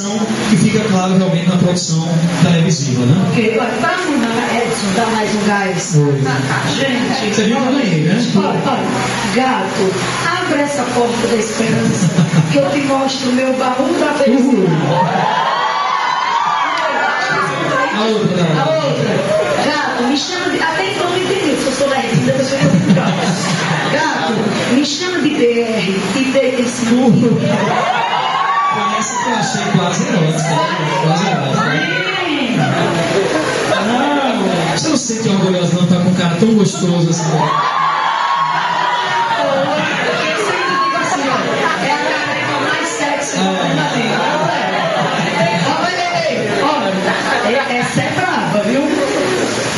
inovação que fica claro realmente na produção televisiva, né? Ok, olha, para a Edson dar mais um gás. Gente, você viu que eu ganhei, né? Olha, gato, abre essa porta da esperança que eu te mostro o meu baú da felicidade. A outra. Gato, me chama de... Até então não entendi se eu sou lerdinha, depois eu fico gato. Gato, me chama de BR e deita em cima de mim. Essa que eu achei quase erótica. Quase erótica. Não, você não se sente orgulhosa não, tá com um cara tão gostoso assim. É a careca mais sexy da vida. Olha, essa é brava, viu?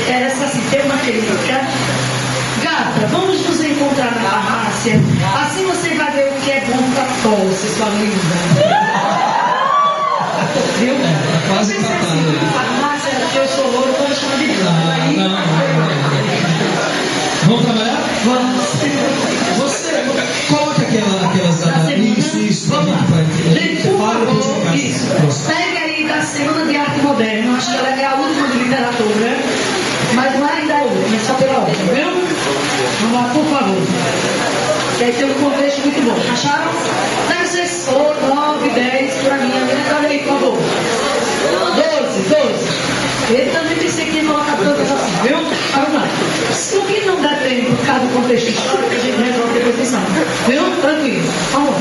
Essa assim, tem uma crítica. Gata, vamos nos encontrar na farmácia. Assim você vai ver o que é bom pra tosse, sua linda. Viu? Tá quase empatando. Farmácia, que eu sou louco, vamos chamar de não. Vamos trabalhar? Vamos. Você coloca aquelas datas. Isso. Vamos lá. Gente, por favor, isso. Pega aí da Semana de Arte Moderna. Acho que ela é a última de literatura. Mas não é ainda a última, é só pela outra, viu? Vamos lá, por favor. Que aí tem um contexto muito bom. Acharam? Deve ser 9, 10 para mim. Olha aí, por favor. 12. Ele também pensei que ia colocar tantas assim, viu? Vamos lá. O que não dá tempo, por causa do contexto histórico, a gente resolve depois pensando. Viu? Tranquilo. Vamos lá.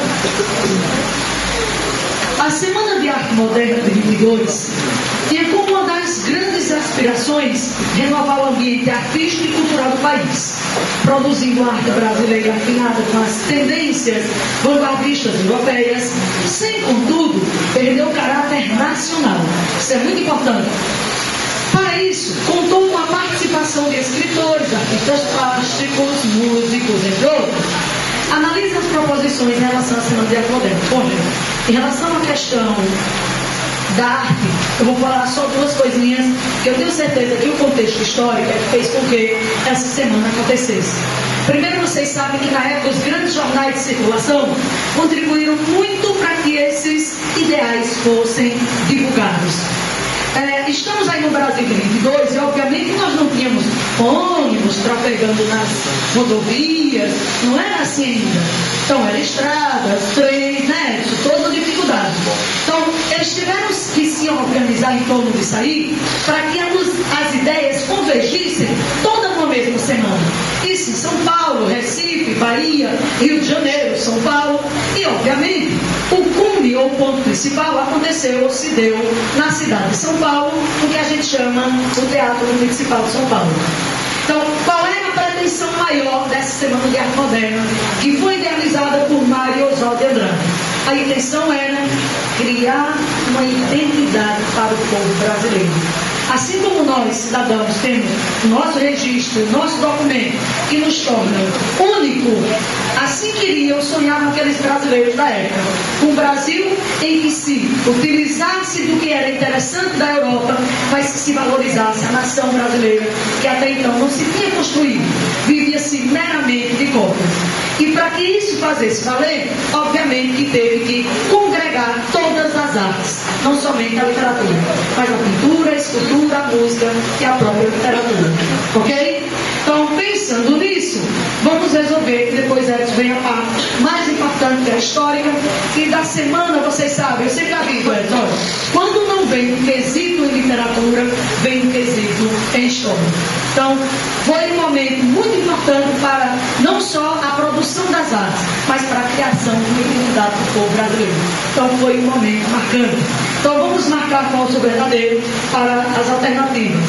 A Semana de Arte Moderna de 22 tinha como uma das grandes aspirações renovar o ambiente artístico e cultural do país, produzindo arte brasileira afinada com as tendências vanguardistas europeias, sem, contudo, perder o caráter nacional. Isso é muito importante. Para isso, contou com a participação de escritores, artistas plásticos, músicos, entre outros. Analise as proposições em relação à Semana de Arte Moderna. Bom, em relação à questão da arte, eu vou falar só duas coisinhas, que eu tenho certeza que o contexto histórico é que fez com que essa semana acontecesse. Primeiro, vocês sabem que na época os grandes jornais de circulação contribuíram muito para que esses ideais fossem divulgados. Estamos aí no Brasil de 22 e obviamente nós não tínhamos ônibus trafegando nas rodovias, não era assim ainda. Então eram estradas, trens, né? Toda dificuldade. Então eles tiveram que se organizar em torno disso aí para que as ideias convergissem toda numa mesma semana. Isso em São Paulo, Recife, Bahia, Rio de Janeiro, São Paulo e obviamente o cume ou ponto principal aconteceu ou se deu na cidade de São Paulo, o que a gente chama o Teatro Municipal de São Paulo. Então, qual era a pretensão maior dessa Semana de Arte Moderna, que foi idealizada por Mário Oswald de Andrade? A intenção era criar uma identidade para o povo brasileiro. Assim como nós, cidadãos, temos o nosso registro, o nosso documento, que nos torna único, assim queriam, sonhavam aqueles brasileiros da época. Um Brasil em que se utilizasse do que era interessante da Europa, mas que se valorizasse a nação brasileira, que até então não se tinha construído, vivia-se meramente de cópias. E para que isso fazesse valer, obviamente que teve que congregar todas as artes, não somente a literatura, mas a pintura, a escultura, a música e a própria literatura. Ok? Então, pensando nisso, vamos resolver, que depois Edson vem a parte mais importante, que é a histórica, e da semana, vocês sabem, eu sempre aviso, Edson, olha, quando não vem um quesito em literatura, vem um quesito em história. Então, foi um momento muito importante para não só a produção das artes, mas para a criação de uma identidade do povo brasileiro. Então, foi um momento marcante. Então, vamos marcar falso verdadeiro para as alternativas.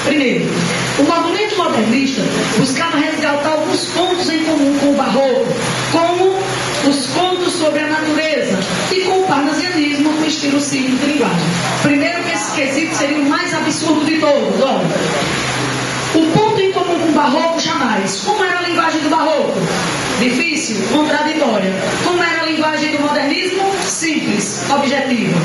Primeiro, o movimento modernista buscava resgatar alguns pontos em comum com o barroco, como os contos sobre a natureza e com o parnasianismo com estilo cínico de linguagem. Primeiro, que esse quesito seria o mais absurdo de todos. Olha, o ponto em comum com o barroco jamais. Como era a linguagem do barroco? Difícil, contraditória. Como era a linguagem do modernismo? Simples, objetiva.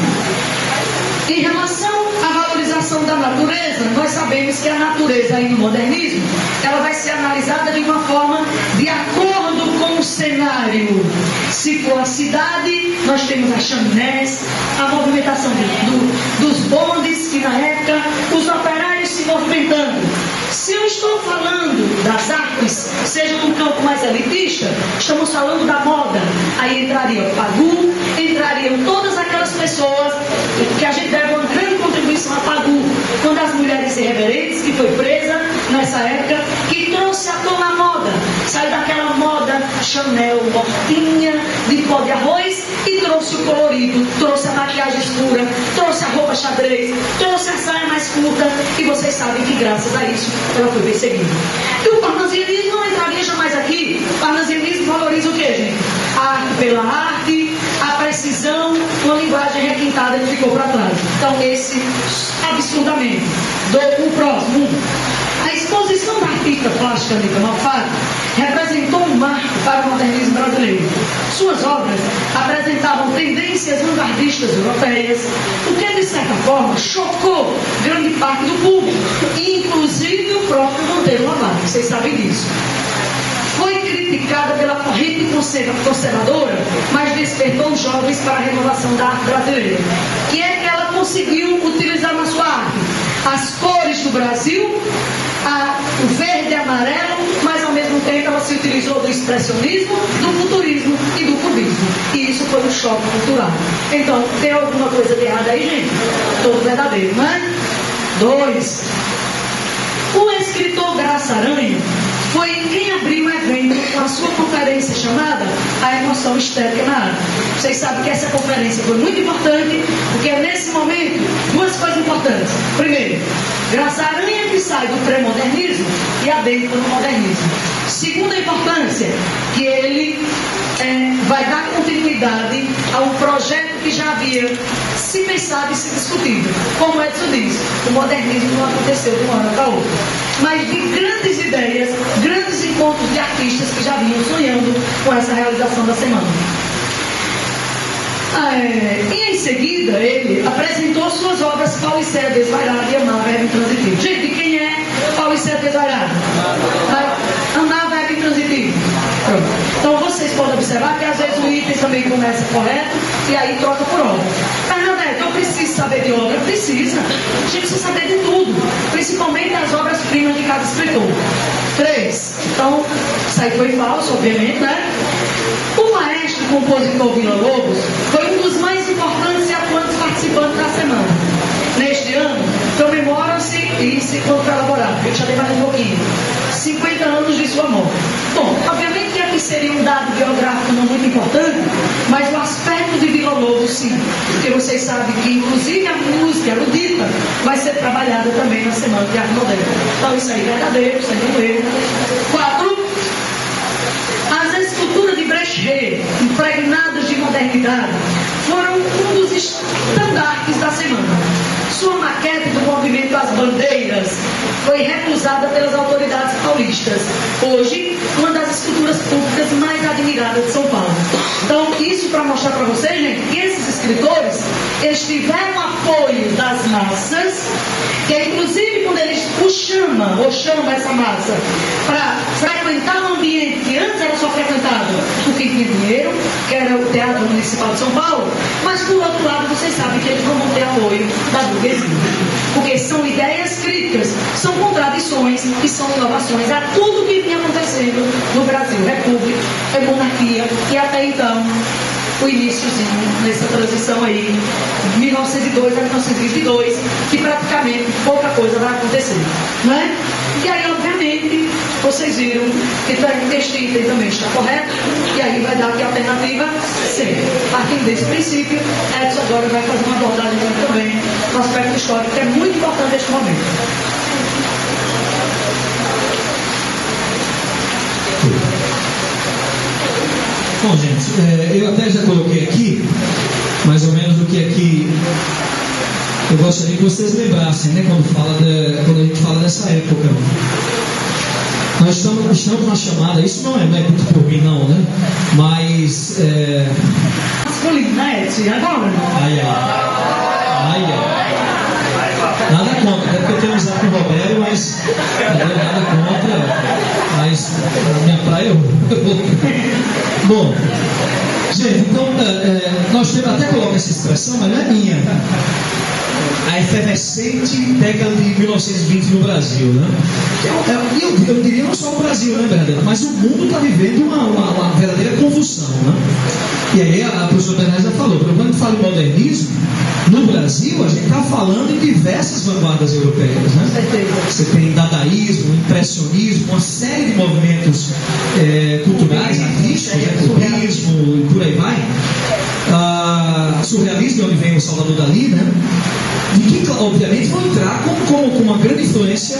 Em relação à valorização da natureza, nós sabemos que a natureza aí no modernismo, ela vai ser analisada de uma forma de acordo com o cenário. Se for a cidade, nós temos as chaminés, a movimentação não estou falando das artes, seja num campo mais elitista, estamos falando da moda. Aí entraria o Pagu, entrariam todas aquelas pessoas que a gente deve uma grande contribuição a Pagu, uma das mulheres irreverentes que foi presa nessa época, que trouxe à tona a moda, saiu daquela moda Chanel mortinha, de pó de arroz, e trouxe o colorido, trouxe a maquiagem escura, trouxe a roupa xadrez, trouxe a saia mais curta, e vocês sabem que graças a isso ela foi perseguida. E o parnasianismo não entraria jamais aqui. O parnasianismo valoriza o que, gente? A arte pela arte, a precisão, uma linguagem requintada que ficou para trás. Então esse, absurdamente. O próximo. A exposição da artista plástica Anitta Malfatti representou um marco para o modernismo brasileiro. Suas obras apresentavam tendências vanguardistas europeias, o que, de certa forma, chocou grande parte do público, inclusive o próprio Monteiro Lobato. Vocês sabem disso. Foi criticada pela corrente conservadora, mas despertou os jovens para a renovação da arte brasileira. Que é que ela conseguiu utilizar na sua arte? As cores do Brasil, o verde e amarelo, mas ao mesmo tempo ela se utilizou do expressionismo, do futurismo e do cubismo. E isso foi um choque cultural. Então, tem alguma coisa de errada aí, gente? Todo verdadeiro, não é? 2. O escritor Graça Aranha foi quem abriu o evento com a sua conferência chamada A Emoção Estética na Arte. Vocês sabem que essa conferência foi muito importante, porque nesse momento, duas coisas importantes. Primeiro, Graça Aranha que sai do pré-modernismo e adentra no modernismo. Segunda importância, que ele vai dar continuidade a um projeto que já havia se pensado e se discutido. Como Edson disse, o modernismo não aconteceu de uma hora para outra, mas de grandes ideias, grandes encontros de artistas que já vinham sonhando com essa realização da semana. E em seguida ele apresentou suas obras Paulicéia Desvairada e Amar Verbo Intransitivo. Gente, quem é Paulicéia Desvairada? Amar Verbo Intransitivo. Então vocês podem observar que às vezes o item também começa correto e aí troca por obra. Bernadette, eu preciso saber de obra? Precisa. A gente precisa saber de tudo, principalmente as obras-primas de cada escritor. 3. Então, isso aí foi falso, obviamente, né? O maestro compositor Villa-Lobos foi um dos mais importantes e atuantes participantes da semana. Neste ano, comemoram-se, e se for elaborado, eu já dei mais um pouquinho, 50 anos de sua morte. Bom, obviamente que aqui seria um dado biográfico não muito importante, mas o aspecto de Villa-Lobos, sim, porque vocês sabem que inclusive a música erudita vai ser trabalhada também na Semana de Arte Moderna. Então isso aí é verdadeiro, segundo ele. 4. As esculturas de Brecht, impregnadas de modernidade, foram um dos estandartes da semana. Sua maquete do movimento das bandeiras foi recusada pelas autoridades paulistas. Hoje, uma das esculturas públicas mais admiradas de São Paulo. Então, isso para mostrar para vocês, gente, que esses escritores, eles tiveram apoio das massas, que inclusive quando eles chamam essa massa para frequentar um ambiente que antes era só frequentado por quem tinha dinheiro, que era o Teatro Municipal de São Paulo, mas por outro lado vocês sabem que eles não vão ter apoio da burguesia, porque são ideias críticas, são contradições e são inovações a tudo que vinha acontecendo no Brasil, república, monarquia e até então o iníciozinho nessa transição aí, de 1902 a 1922, que praticamente pouca coisa vai acontecer, não é? E aí, obviamente, vocês viram que este item também está correto, e aí vai dar aqui a alternativa C. Partindo desse princípio, Edson agora vai fazer uma abordagem também no aspecto histórico, que é muito importante neste momento. Bom, gente, eu até já coloquei aqui, mais ou menos o que aqui eu gostaria que vocês lembrassem, né, quando a gente fala dessa época. Nós estamos na chamada, isso não é muito por mim não, né? Mas masculino, né, Edson? Agora? Nada contra, até porque eu tenho amizade com o Roberto, mas nada contra, mas na minha praia eu Bom, gente, então nós temos, até coloco essa expressão, mas não é minha. a efervescente década de 1920 no Brasil, né? Eu diria não só no Brasil, né, Bernadette? Mas o mundo está vivendo uma verdadeira convulsão, né? E aí a professora Bernadette já falou, quando a gente fala em modernismo, no Brasil a gente está falando em diversas vanguardas europeias, né? Você tem dadaísmo, impressionismo, uma série de movimentos culturais, artísticos, cubismo e por aí vai. Surrealismo, de onde vem o Salvador Dalí, né? E que, obviamente, vão entrar como uma grande influência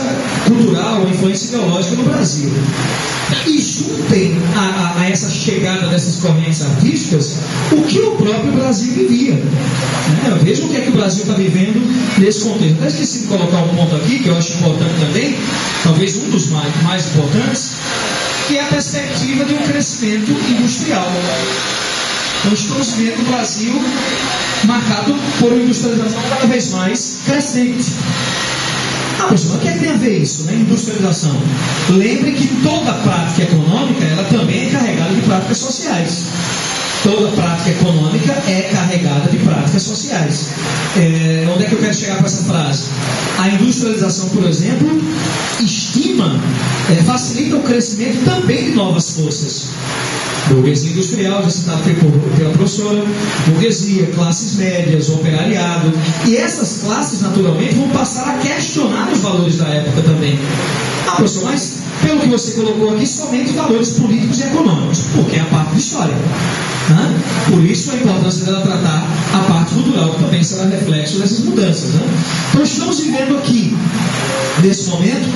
cultural, uma influência ideológica no Brasil. E juntem a essa chegada dessas correntes artísticas o que o próprio Brasil vivia. Né? Vejam o que é que o Brasil está vivendo nesse contexto. Até esqueci de colocar um ponto aqui, que eu acho importante também, talvez um dos mais importantes, que é a perspectiva de um crescimento industrial. Então, estamos vendo o Brasil marcado por uma industrialização cada vez mais crescente. Pessoal, o que é que tem a ver isso, né? Industrialização. Lembre que toda prática econômica, ela também é carregada de práticas sociais. Toda prática econômica é carregada de práticas sociais. Onde é que eu quero chegar com essa frase? A industrialização, por exemplo, facilita o crescimento também de novas forças. Burguesia industrial, já citado pela professora, burguesia, classes médias, operariado. E essas classes, naturalmente, vão passar a questionar os valores da época também. Professor, mas pelo que você colocou aqui, somente valores políticos e econômicos, porque é a parte de história. Né? Por isso a importância dela tratar a parte cultural, que também será reflexo dessas mudanças. Né? Então estamos vivendo aqui, nesse momento,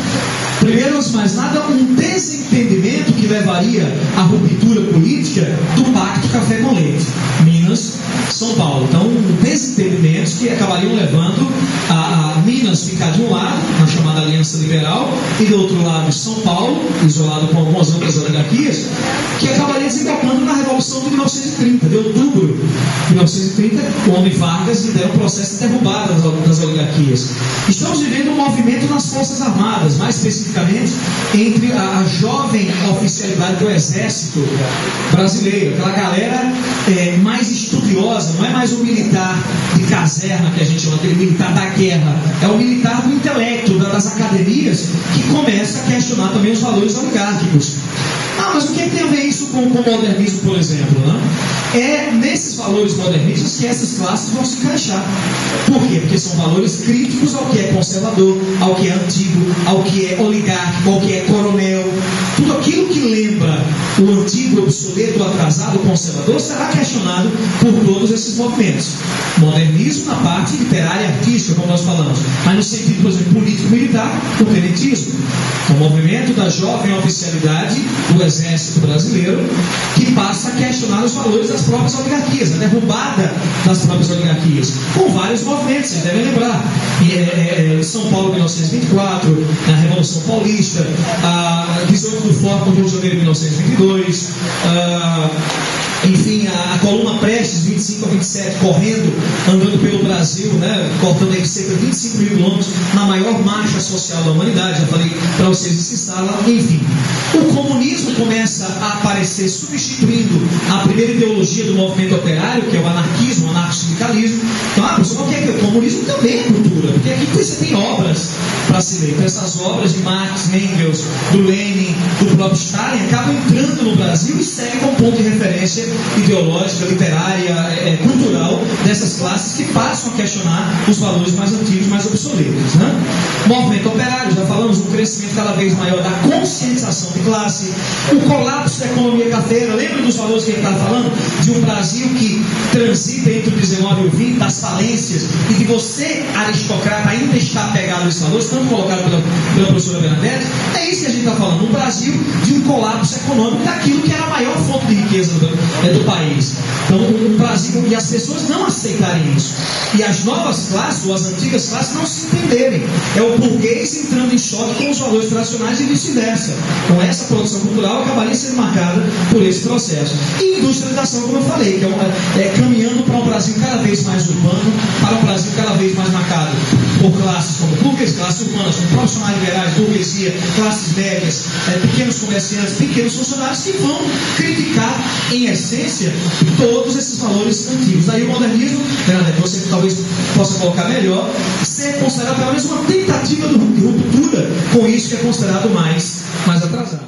primeiro, antes de mais nada, um desentendimento que levaria à ruptura política do Pacto Café com Leite, Minas, São Paulo. Então, desentendimentos que acabariam levando a Minas ficar de um lado, na chamada Aliança Liberal, e do outro lado São Paulo, isolado com algumas outras oligarquias, que acabaria desembocando na Revolução de 1930, de outubro de 1930, onde Vargas lidera um processo de derrubada das oligarquias. Estamos vivendo um movimento nas Forças Armadas, mais especificamente entre a jovem oficialidade do Exército brasileiro, aquela galera mais estudiosa, não é mais o militar de caserna que a gente chama, aquele militar da guerra, é o militar do intelecto, das academias, que começa a questionar também os valores oligárquicos. Mas o que tem a ver isso com o modernismo, por exemplo? Né? É nesses valores modernistas que essas classes vão se encaixar. Por quê? Porque são valores críticos ao que é conservador, ao que é antigo, ao que é oligárquico, ao que é coronel. Tudo aquilo que lembra o antigo, obsoleto, atrasado, conservador, será questionado por todos esses movimentos. Modernismo na parte literária e artística, como nós falamos, mas no sentido, por exemplo, político-militar, o tenentismo. O movimento da jovem oficialidade do Exército brasileiro, que passa a questionar os valores das próprias oligarquias, a derrubada das próprias oligarquias, com vários movimentos, vocês devem lembrar. São Paulo 1924, a Revolução Paulista, a 18 do Forte no Rio de Janeiro 1922, enfim, a coluna Prestes, 25 a 27, correndo, andando pelo Brasil, né, cortando aí cerca de 25 mil quilômetros, na maior marcha social da humanidade, já falei para vocês esse sala, enfim. O comunismo começa a aparecer substituindo a primeira ideologia do movimento operário, que é o anarquismo, o anarcossindicalismo. Então, professor, o que é o comunismo? Também é cultura, porque aqui você tem obras para se ler. Então, essas obras de Marx, Engels, do Lenin, do próprio Stalin, acabam entrando no Brasil e seguem como ponto de referência ideológica, literária, cultural dessas classes que passam a questionar os valores mais antigos, mais obsoletos. Né? Movimento operário, já falamos, um crescimento cada vez maior da conscientização de classe, o colapso da economia cafeira. Lembra dos valores que a gente estava falando? De um Brasil que transita entre o 19 e o 20, das falências, e de você, aristocrata, ainda estar pegado nesses valores, tanto colocado pela professora Bernadette. É isso que a gente está falando, um Brasil de um colapso econômico daquilo que era a maior fonte de riqueza do país. Então, um Brasil, e as pessoas não aceitarem isso. E as novas classes, ou as antigas classes, não se entenderem. É o burguês entrando em choque com os valores tradicionais e vice-versa. Então, essa produção cultural acabaria sendo marcada por esse processo. E industrialização, como eu falei, que caminhando para um Brasil cada vez mais urbano, para um Brasil cada vez mais marcado por por classes como burguesia, classes urbanas, como profissionais liberais, burguesia, classes médias, pequenos comerciantes, pequenos funcionários, que vão criticar, em essência, todos esses valores antigos. Daí o modernismo, você talvez possa colocar melhor, ser considerado pelo menos uma tentativa de ruptura com isso que é considerado mais atrasado.